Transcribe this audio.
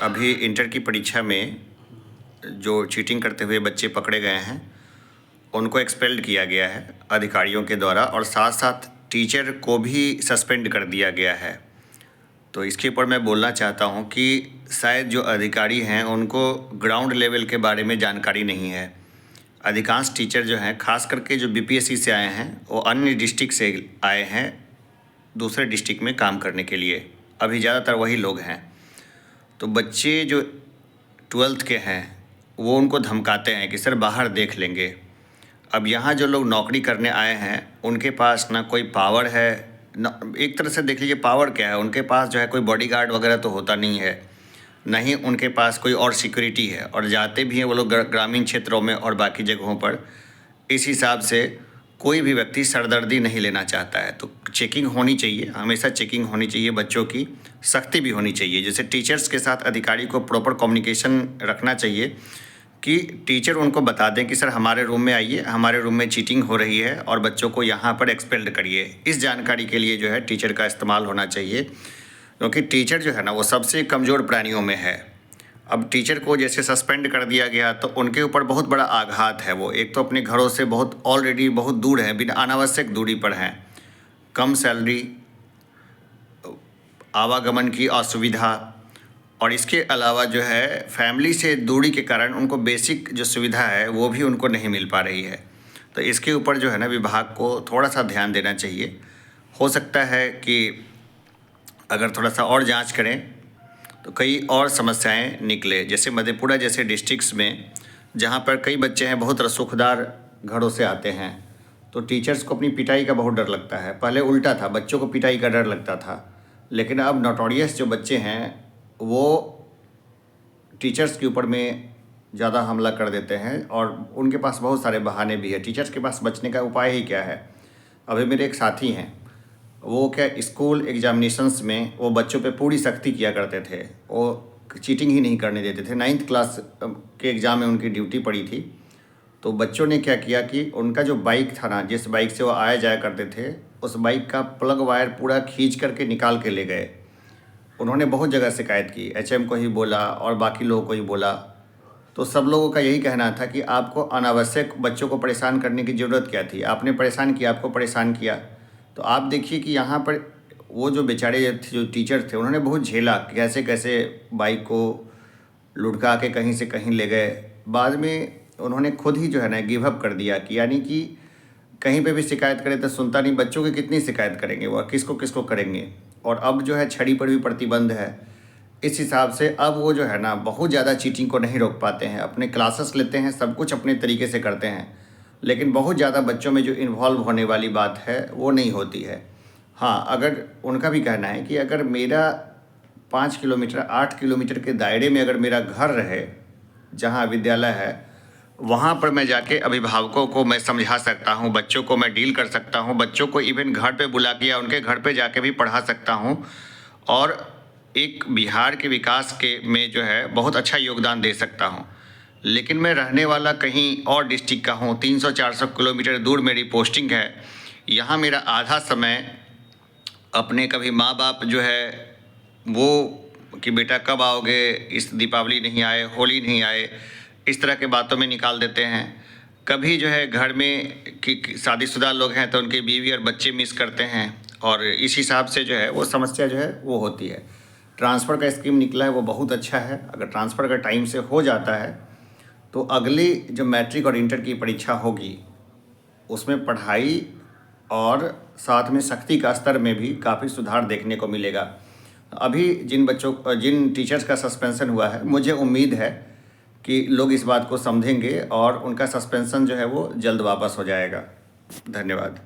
अभी इंटर की परीक्षा में जो चीटिंग करते हुए बच्चे पकड़े गए हैं उनको एक्सपेल्ड किया गया है अधिकारियों के द्वारा, और साथ साथ टीचर को भी सस्पेंड कर दिया गया है। तो इसके ऊपर मैं बोलना चाहता हूं कि शायद जो अधिकारी हैं उनको ग्राउंड लेवल के बारे में जानकारी नहीं है। अधिकांश टीचर जो हैं, खास करके जो बीपीएससी से आए हैं, वो अन्य डिस्ट्रिक्ट से आए हैं दूसरे डिस्ट्रिक्ट में काम करने के लिए। अभी ज़्यादातर वही लोग हैं। तो बच्चे जो 12th के हैं वो उनको धमकाते हैं कि सर बाहर देख लेंगे। अब यहाँ जो लोग नौकरी करने आए हैं उनके पास ना कोई पावर है, ना एक तरह से देख लीजिए पावर क्या है, उनके पास जो है कोई बॉडीगार्ड वगैरह तो होता नहीं है, ना ही उनके पास कोई और सिक्योरिटी है। और जाते भी हैं वो लोग ग्रामीण क्षेत्रों में और बाकी जगहों पर, इस हिसाब से कोई भी व्यक्ति सरदर्दी नहीं लेना चाहता है। तो चेकिंग होनी चाहिए, हमेशा चेकिंग होनी चाहिए, बच्चों की सख्ती भी होनी चाहिए। जैसे टीचर्स के साथ अधिकारी को प्रॉपर कम्युनिकेशन रखना चाहिए कि टीचर उनको बता दें कि सर हमारे रूम में आइए, हमारे रूम में चीटिंग हो रही है और बच्चों को यहाँ पर एक्सपेल्ड करिए। इस जानकारी के लिए जो है टीचर का इस्तेमाल होना चाहिए, क्योंकि टीचर जो है ना वो सबसे कमज़ोर प्राणियों में है। अब टीचर को जैसे सस्पेंड कर दिया गया तो उनके ऊपर बहुत बड़ा आघात है। वो एक तो अपने घरों से ऑलरेडी बहुत दूर हैं, बिना अनावश्यक दूरी पर हैं, कम सैलरी, आवागमन की असुविधा, और इसके अलावा जो है फैमिली से दूरी के कारण उनको बेसिक जो सुविधा है वो भी उनको नहीं मिल पा रही है। तो इसके ऊपर जो है ना विभाग को थोड़ा सा ध्यान देना चाहिए। हो सकता है कि अगर थोड़ा सा और जांच करें तो कई और समस्याएं निकले। जैसे मधेपुरा जैसे डिस्ट्रिक्ट्स में जहां पर कई बच्चे हैं बहुत रसूखदार घरों से आते हैं, तो टीचर्स को अपनी पिटाई का बहुत डर लगता है। पहले उल्टा था, बच्चों को पिटाई का डर लगता था, लेकिन अब नोटोरियस जो बच्चे हैं वो टीचर्स के ऊपर में ज़्यादा हमला कर देते हैं और उनके पास बहुत सारे बहाने भी है। टीचर्स के पास बचने का उपाय ही क्या है। अभी मेरे एक साथी हैं, वो क्या स्कूल एग्जामिनेशंस में वो बच्चों पे पूरी सख्ती किया करते थे, वो चीटिंग ही नहीं करने देते थे। 9th क्लास के एग्ज़ाम में उनकी ड्यूटी पड़ी थी, तो बच्चों ने क्या किया कि उनका जो बाइक था ना, जिस बाइक से वो आया जाया करते थे, उस बाइक का प्लग वायर पूरा खींच करके निकाल के ले गए। उन्होंने बहुत जगह शिकायत की, एचएम को ही बोला और बाकी लोगों को ही बोला। तो सब लोगों का यही कहना था कि आपको अनावश्यक बच्चों को परेशान करने की ज़रूरत क्या थी, आपने परेशान किया, आपको परेशान किया। तो आप देखिए कि यहाँ पर वो जो बेचारे जो टीचर थे उन्होंने बहुत झेला, कैसे कैसे बाइक को लुढ़का के कहीं से कहीं ले गए। बाद में उन्होंने खुद ही जो है ना गिव अप कर दिया कि यानी कि कहीं पे भी शिकायत करें तो सुनता नहीं, बच्चों की कितनी शिकायत करेंगे वो, किसको किसको करेंगे। और अब जो है छड़ी पर भी प्रतिबंध है, इस हिसाब से अब वो जो है ना बहुत ज़्यादा चीटिंग को नहीं रोक पाते हैं। अपने क्लासेस लेते हैं, सब कुछ अपने तरीके से करते हैं, लेकिन बहुत ज़्यादा बच्चों में जो इन्वॉल्व होने वाली बात है वो नहीं होती है। हाँ, अगर उनका भी कहना है कि अगर मेरा 5 किलोमीटर 8 किलोमीटर के दायरे में अगर मेरा घर रहे जहाँ विद्यालय है, वहाँ पर मैं जाके अभिभावकों को मैं समझा सकता हूँ, बच्चों को मैं डील कर सकता हूँ, बच्चों को इवन घर पे बुला के या उनके घर पे जाके भी पढ़ा सकता हूँ, और एक बिहार के विकास के में जो है बहुत अच्छा योगदान दे सकता हूँ। लेकिन मैं रहने वाला कहीं और डिस्ट्रिक्ट का हूँ, 300-400 किलोमीटर दूर मेरी पोस्टिंग है। यहाँ मेरा आधा समय अपने कभी माँ बाप जो है वो कि बेटा कब आओगे, इस दीपावली नहीं आए, होली नहीं आए, इस तरह के बातों में निकाल देते हैं। कभी जो है घर में कि शादीशुदा लोग हैं तो उनके बीवी और बच्चे मिस करते हैं, और इस हिसाब से जो है वो समस्या जो है वो होती है। ट्रांसफ़र का स्कीम निकला है वो बहुत अच्छा है। अगर ट्रांसफ़र का टाइम से हो जाता है तो अगली जो मैट्रिक और इंटर की परीक्षा होगी उसमें पढ़ाई और साथ में सख्ती का स्तर में भी काफ़ी सुधार देखने को मिलेगा। अभी जिन टीचर्स का सस्पेंशन हुआ है, मुझे उम्मीद है कि लोग इस बात को समझेंगे और उनका सस्पेंशन जो है वो जल्द वापस हो जाएगा। धन्यवाद।